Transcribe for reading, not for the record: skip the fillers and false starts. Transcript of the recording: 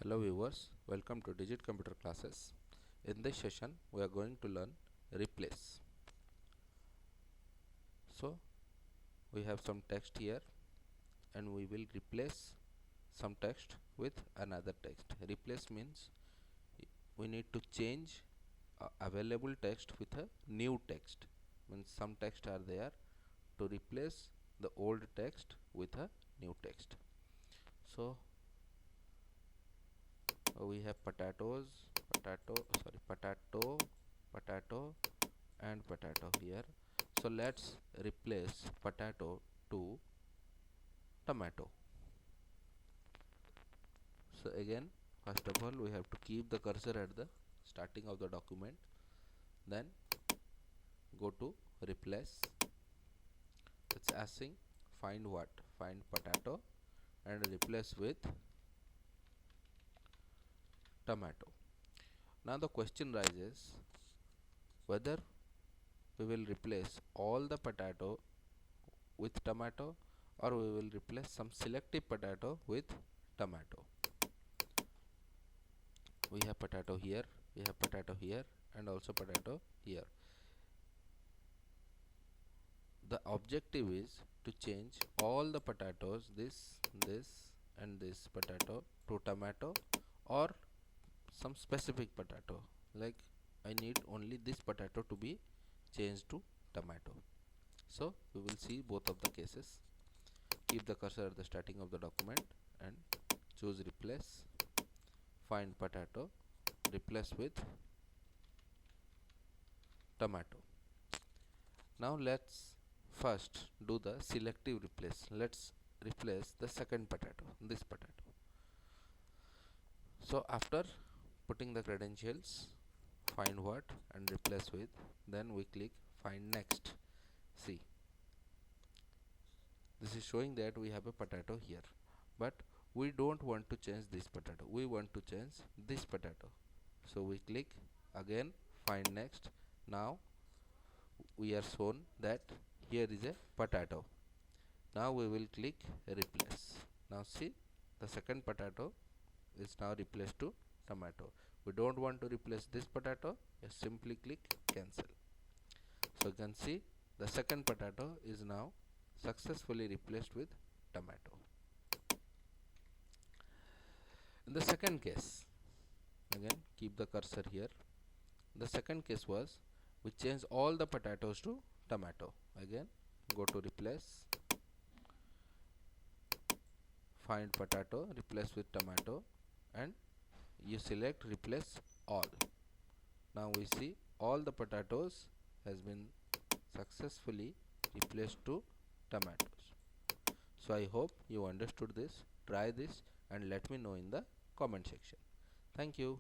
Hello viewers, welcome to Digit Computer Classes. In this session we are going to learn replace. So we have some text here and we will replace some text with another text. Replace means we need to change available text with a new text. Means some text are there, to replace the old text with a new text. So we have potato, and potato here. So let's replace potato to tomato. So again, first of all we have to keep the cursor at the starting of the document, then go to replace. It's asking find what? Find potato and replace with tomato. Now the question rises whether we will replace all the potato with tomato or we will replace some selective potato with tomato. We have potato here, we have potato here, and also potato here. The objective is to change all the potatoes, this and this potato, to tomato or some specific potato, like I need only this potato to be changed to tomato. So we will see both of the cases. Keep the cursor at the starting of the document and choose replace, find potato, replace with tomato. Now let's first do the selective replace. Let's replace the second potato, this potato. So after putting the credentials, find what and replace with, then we click find next. See, this is showing that we have a potato here, but we don't want to change this potato, we want to change this potato. So we click again find next. Now we are shown that here is a potato. Now we will click replace. Now see, the second potato is now replaced to tomato. We don't want to replace this potato, just simply click cancel. So you can see the second potato is now successfully replaced with tomato. In the second case, again keep the cursor here. The second case was we change all the potatoes to tomato. Again go to replace, find potato, replace with tomato, and you select replace all. Now we see all the potatoes has been successfully replaced to tomatoes. So I hope you understood this. Try this and let me know in the comment section. Thank you.